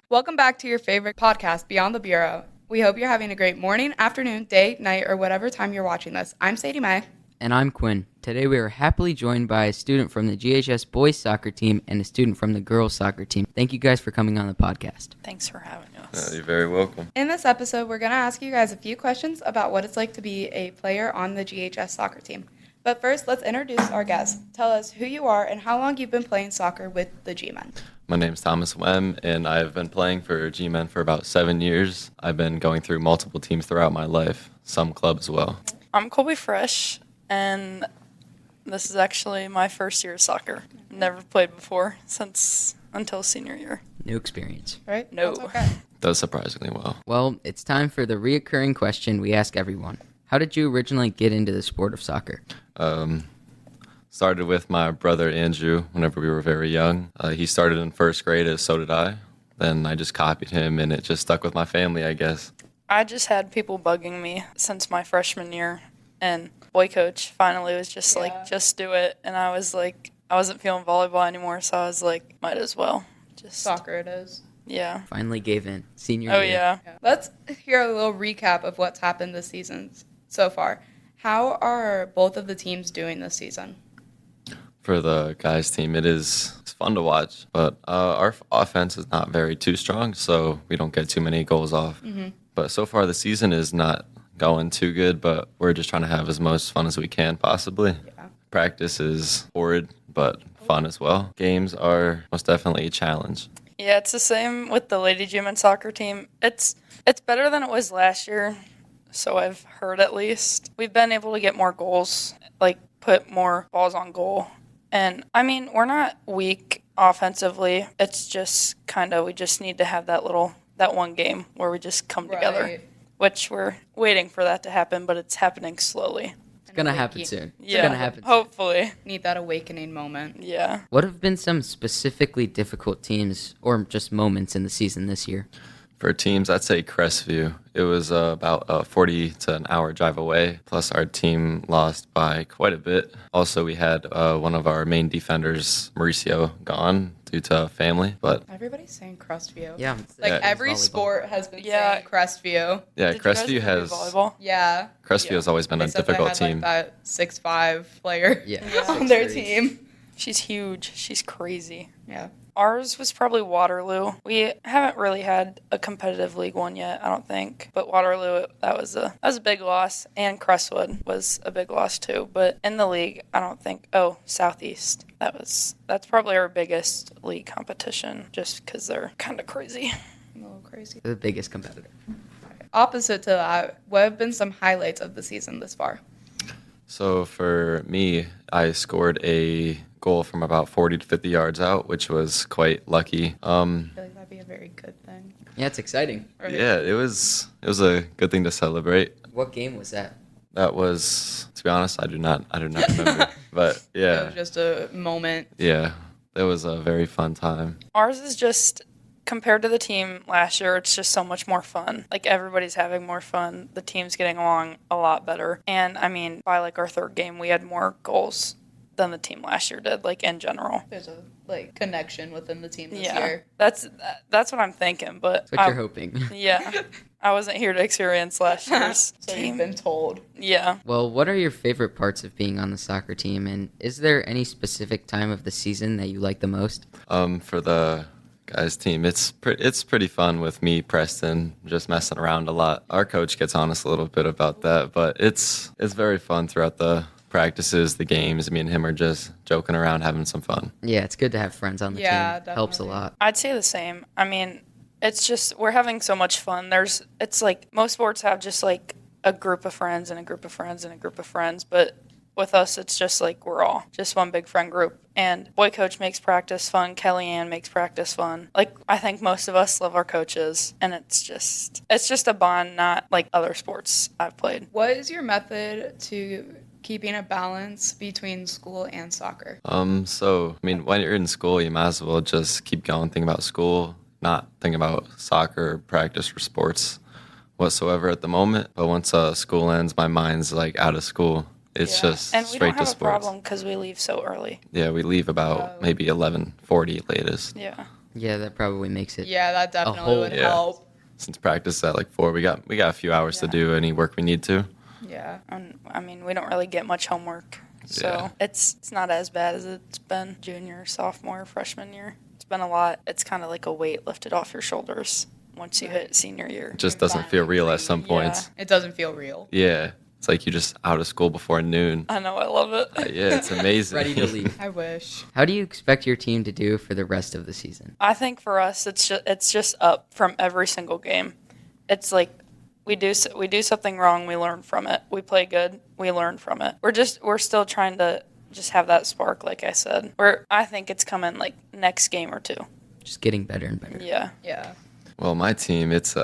Welcome back to your favorite podcast, Beyond the Bureau. We hope you're having a great morning, afternoon, day, night, or whatever time you're watching this. I'm SadieMae. And I'm Quinn. Today we are happily joined by a student from the GHS boys soccer team and a student from the girls soccer team. Thank you guys for coming on the podcast. Thanks for having us. You're very welcome. In this episode, we're going to ask you guys a few questions about what it's like to be a player on the GHS soccer team. But first, let's introduce our guests. Tell us who you are and how long you've been playing soccer with the G-Men. My name's Thomas Wem, and I've been playing for G-Men for about 7 years. I've been going through multiple teams throughout my life, some clubs as well. I'm Kolby Fresch, and this is actually my first year of soccer. Never played before until senior year. New experience. Right? No. That's okay. Does surprisingly well. Well, it's time for the reoccurring question we ask everyone. How did you originally get into the sport of soccer? Started with my brother Andrew whenever we were very young. He started in first grade, as so did I. Then I just copied him, and it just stuck with my family, I guess. I just had people bugging me since my freshman year, and boy coach finally was just like, just do it. And I was like, I wasn't feeling volleyball anymore, so I was like, might as well. Just Soccer it is. Yeah. Finally gave in. Senior Oh, year. yeah. Let's hear a little recap of what's happened this season so far. How are both of the teams doing this season? For the guys' team, it's fun to watch, but our offense is not too strong, so we don't get too many goals off. Mm-hmm. But so far, the season is not going too good, but we're just trying to have as much fun as we can possibly. Yeah. Practice is horrid, but fun as well. Games are most definitely a challenge. Yeah, it's the same with the Lady G-Men soccer team. It's better than it was last year, so I've heard at least. We've been able to get more goals, like put more balls on goal. And, I mean, we're not weak offensively. It's just we just need to have that one game where we just come together, which we're waiting for that to happen, but it's happening slowly. It's going to happen soon. Yeah, going to happen soon. Hopefully. Need that awakening moment. Yeah. What have been some specifically difficult teams or just moments in the season this year? For teams, I'd say Crestview. It was about a 40 to an hour drive away, plus our team lost by quite a bit. Also, we had one of our main defenders, Mauricio, gone due to family. But everybody's saying Crestview. Yeah. Every sport has been saying Crestview. Yeah, Did Crestview you guys has volleyball? Yeah. Crestview has always been a difficult team. That 6'5" player on 6'3". their team. She's huge. She's crazy. Yeah. Ours was probably Waterloo. We haven't really had a competitive League One yet, I don't think. But Waterloo, that was a big loss, and Crestwood was a big loss too. But in the league, I don't think. Oh, Southeast. That's probably our biggest league competition, just because they're kind of crazy. A little crazy. The biggest competitor. Opposite to that, what have been some highlights of the season this far? So for me, I scored a goal from about 40 to 50 yards out, which was quite lucky. I feel like that'd be a very good thing. Yeah, it's exciting. Right? Yeah, it was a good thing to celebrate. What game was that? That was, to be honest, I do not remember. But yeah. It was just a moment. Yeah, it was a very fun time. Ours is just, compared to the team last year, it's just so much more fun. Like, everybody's having more fun. The team's getting along a lot better. And, I mean, by, our third game, we had more goals than the team last year did, in general. There's a, connection within the team this Yeah, year. that's what I'm thinking, but... That's what you're hoping. Yeah. I wasn't here to experience last year's So team. you've been told. Yeah. Well, what are your favorite parts of being on the soccer team, and is there any specific time of the season that you like the most? For the guys team, it's pretty fun with me, Preston, just messing around a lot. Our coach gets on us a little bit about that, but it's very fun throughout the practices, the games. Me and him are just joking around, having some fun. Yeah, it's good to have friends on the team. Definitely. Helps a lot. I'd say the same. I mean, it's just, we're having so much fun. It's most sports have just a group of friends and a group of friends and a group of friends, but with us, it's just we're all just one big friend group. And boy coach makes practice fun. Kellyanne makes practice fun. I think most of us love our coaches, and it's just a bond, not like other sports I've played. What is your method to keeping a balance between school and soccer? So, I mean, when you're in school, you might as well just keep going, think about school, not think about soccer or practice or sports whatsoever at the moment. But once school ends, my mind's out of school. It's just and we straight don't have to a sports. problem because we leave so early. Yeah, we leave about maybe 11:40 latest. Yeah. Yeah, that probably makes it. Yeah, that definitely whole- would Yeah. help. Since practice at like 4, we got a few hours to Yeah. do any work we need to. Yeah. And, I mean, we don't really get much homework, so Yeah. it's not as bad as it's been junior, sophomore, freshman year. It's been a lot. It's kind of like a weight lifted off your shoulders once you hit senior year. It just doesn't feel real at some Yeah. points. It doesn't feel real. Yeah. It's like you're just out of school before noon. I know, I love it. Yeah, it's amazing. Ready to leave. I wish. How do you expect your team to do for the rest of the season? I think for us, it's just up from every single game. It's like we do something wrong, we learn from it. We play good, we learn from it. We're still trying to just have that spark, like I said. I think it's coming like next game or 2. Just getting better and better. Yeah. Yeah. Well, my team, it's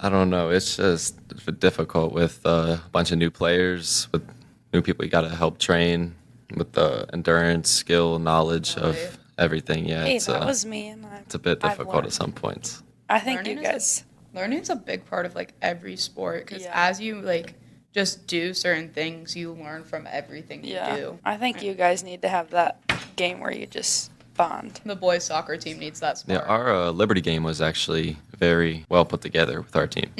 I don't know. It's just difficult with a bunch of new players, with new people you got to help train, with the endurance, skill, knowledge Right. of everything. Yeah, Hey, it's that was me. And it's a bit I've difficult learned. at some points. I think Learning you is a- guys. Learning's a big part of like every sport because Yeah. as you like just do certain things, you learn from everything you Yeah. do. I think you guys need to have that game where you just bond. The boys soccer team needs that Yeah, spark. our Liberty game was actually very well put together with our team.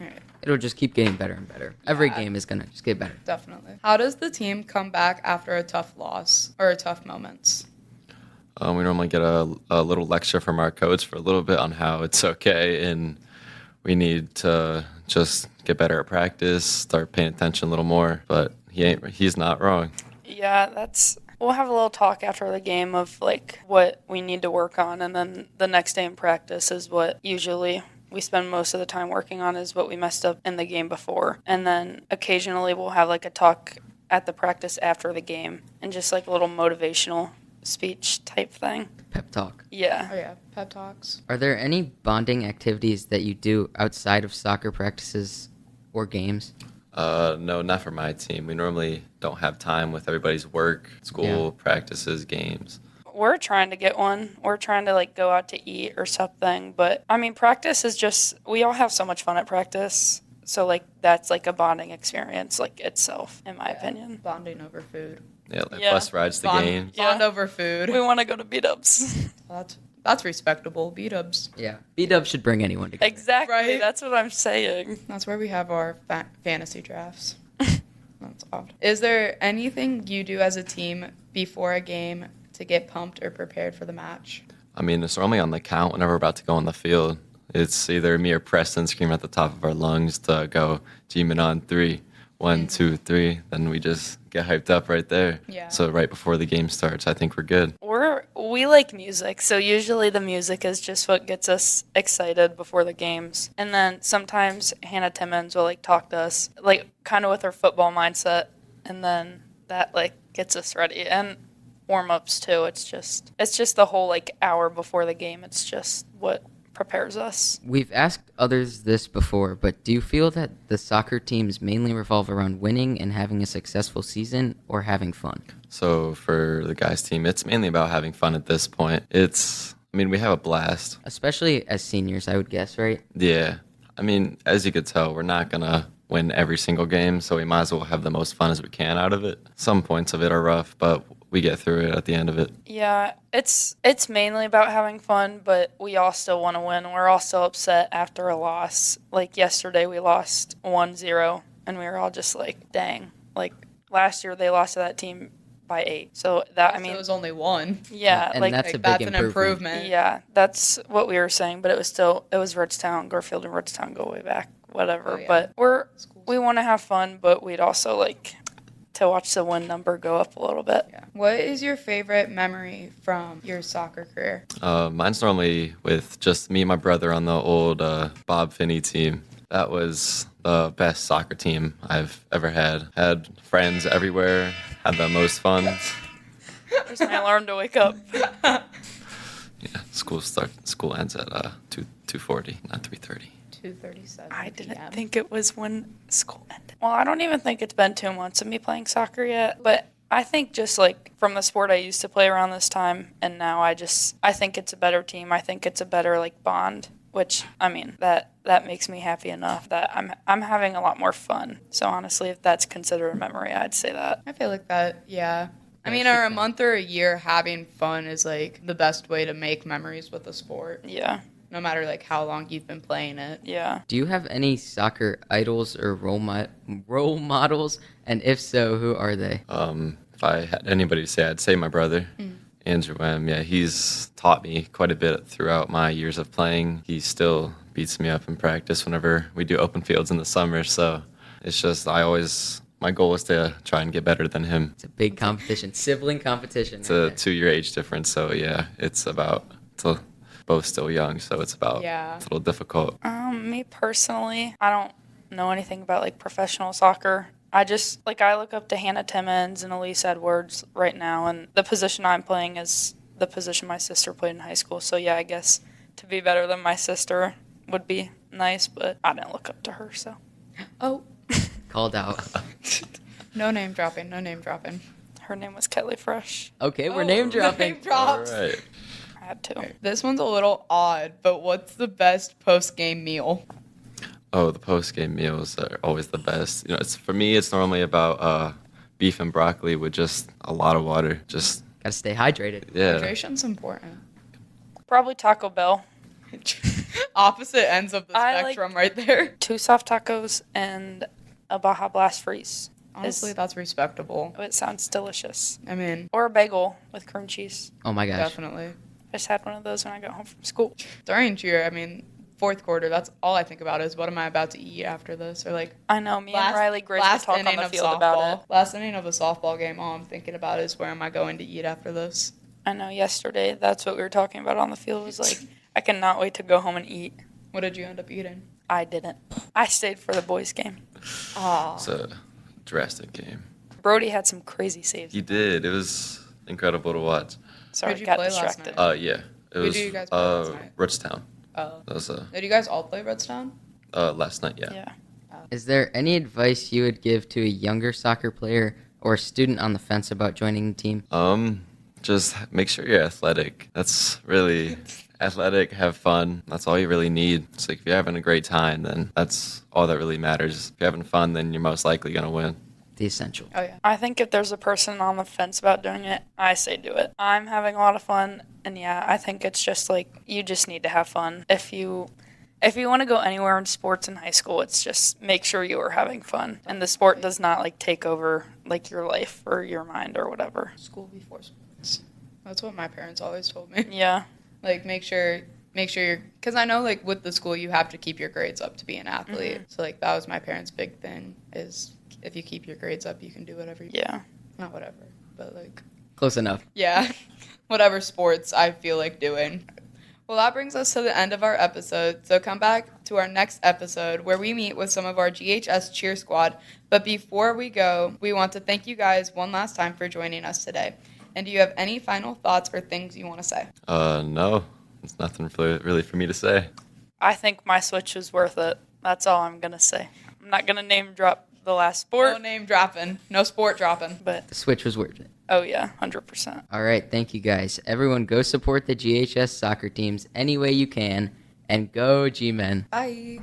Right, It'll just keep getting better and better. Every Yeah. game is going to just get better. definitely. How does the team come back after a tough loss or tough moments? We normally get a little lecture from our coach for a little bit on how it's okay and we need to just get better at practice, start paying attention a little more. But he's not wrong. Yeah, we'll have a little talk after the game of like what we need to work on, and then the next day in practice is what usually we spend most of the time working on is what we messed up in the game before. And then occasionally we'll have like a talk at the practice after the game and just like a little motivational speech type thing. Pep talk. Yeah. Oh yeah, pep talks. Are there any bonding activities that you do outside of soccer practices or games? No, not for my team. We normally don't have time with everybody's work, school, practices, games. We're trying to get one. We're trying to like go out to eat or something. But I mean, practice is just, we all have so much fun at practice. So like that's like a bonding experience like itself, in my opinion. Bonding over food. Yeah, like Yeah. bus rides to games. Bond Yeah. over food. We want to go to beat-ups. That's respectable. B-dubs. Yeah. B-Dub should bring anyone together. Exactly. Right. That's what I'm saying. That's where we have our fantasy drafts. That's odd. Is there anything you do as a team before a game to get pumped or prepared for the match? I mean, it's normally on the count whenever we're about to go on the field. It's either me or Preston screaming at the top of our lungs to go G-Man on 3. 1, 2, 3. Then we just get hyped up right there. Yeah. So right before the game starts, I think we're good. We like music, so usually the music is just what gets us excited before the games. And then sometimes Hannah Timmons will like talk to us, like kind of with her football mindset, and then that like gets us ready. And warm-ups too. It's just the whole like hour before the game. It's just what prepares us. We've asked others this before, but do you feel that the soccer teams mainly revolve around winning and having a successful season or having fun? So for the guys team, it's mainly about having fun at this point. We have a blast. Especially as seniors, I would guess, right? Yeah. I mean, as you could tell, we're not going to win every single game, so we might as well have the most fun as we can out of it. Some points of it are rough, but we get through it at the end of it. Yeah, it's mainly about having fun, but we all still want to win. We're all still upset after a loss. Like yesterday, we lost 1-0, and we were all just like, dang. Like last year, they lost to that team by 8. So that, So it was only one. yeah, And like that's a big that's an improvement. improvement. yeah, that's what we were saying. But it was Ridgetown, Garfield, and Ridgetown go way back, whatever. Oh, yeah. But Schools. we want to have fun, but we'd also like to watch the win number go up a little bit. Yeah. What is your favorite memory from your soccer career? Mine's normally with just me and my brother on the old Bob Finney team. That was the best soccer team I've ever had. Had friends everywhere, had the most fun. There's my alarm to wake up. Yeah, school ends at 2:40, not 3:30. 2:37. I didn't PM. think it was when school ended. Well, I don't even think it's been 2 months of me playing soccer yet, but I think just like from the sport I used to play around this time and now I think it's a better team. I think it's a better like bond, which I mean that makes me happy enough that I'm having a lot more fun. So honestly, if that's considered a memory, I'd say that. I feel like that, yeah. I mean, or a month or a year having fun is like the best way to make memories with a sport, Yeah. no matter like how long you've been playing it. Yeah. Do you have any soccer idols or role models? And if so, who are they? If I had anybody to say, I'd say my brother, Andrew M. Yeah, he's taught me quite a bit throughout my years of playing. He still beats me up in practice whenever we do open fields in the summer. So it's just my goal is to try and get better than him. It's a big competition, sibling competition. It's a 2-year age difference, so yeah, it's both still young, so it's a little difficult. Me personally, I don't know anything about like professional soccer. I look up to Hannah Timmons and Elise Edwards right now, and the position I'm playing is the position my sister played in high school. So yeah, I guess to be better than my sister would be nice, but I didn't look up to her, so. Oh, Called out. no name dropping, no name dropping. Her name was Kolby Fresch. Okay, we're name dropping. Name drops. All right. I had to. This one's a little odd, but what's the best post-game meal? Oh, the post-game meals are always the best. For me, it's normally about beef and broccoli with just a lot of water. Just Gotta stay hydrated. yeah. Hydration's important. Probably Taco Bell. Opposite ends of the I spectrum right there. 2 soft tacos and a Baja Blast freeze. Honestly, that's respectable. It sounds delicious. I mean, Or a bagel with cream cheese. Oh my gosh. definitely. I just had one of those when I got home from school. During cheer, I mean, fourth quarter, that's all I think about is what am I about to eat after this? Or like I know, me and Riley Grace would last talk on inning the of field softball. about it. Last inning of a softball game, all I'm thinking about is where am I going to eat after this? I know, yesterday, that's what we were talking about on the field, was like, I cannot wait to go home and eat. What did you end up eating? I didn't. I stayed for the boys' game. Aw. It's a drastic game. Brody had some crazy saves. He did. It was incredible to watch. Sorry, Who'd you got play last distracted. night? Yeah. It Who was did you guys play last night? Roachtown. Oh. That was Did you guys all play Redstone? last night, yeah. Yeah. Is there any advice you would give to a younger soccer player or a student on the fence about joining the team? Just make sure you're athletic. That's really athletic, have fun. That's all you really need. It's like if you're having a great time, then that's all that really matters. If you're having fun, then you're most likely going to win. The essential. Oh, yeah. I think if there's a person on the fence about doing it, I say do it. I'm having a lot of fun, and yeah, I think it's just like you just need to have fun. If you want to go anywhere in sports in high school, it's just make sure you are having fun, and the sport does not like take over like your life or your mind or whatever. School before sports. That's what my parents always told me. Yeah. Like, make sure you're, because I know, like, with the school, you have to keep your grades up to be an athlete. Mm-hmm. So, like, that was my parents' big thing is if you keep your grades up, you can do whatever you Yeah. Not whatever, but, like, Close enough. yeah, whatever sports I feel like doing. Well, that brings us to the end of our episode. So come back to our next episode where we meet with some of our GHS cheer squad. But before we go, we want to thank you guys one last time for joining us today. And do you have any final thoughts or things you want to say? No, it's nothing really for me to say. I think my switch was worth it. That's all I'm going to say. I'm not going to name drop the last sport, No name dropping. No sport dropping. but The switch was worth it. oh yeah, 100%. All right, thank you guys. Everyone go support the GHS soccer teams any way you can, and go G-Men. Bye.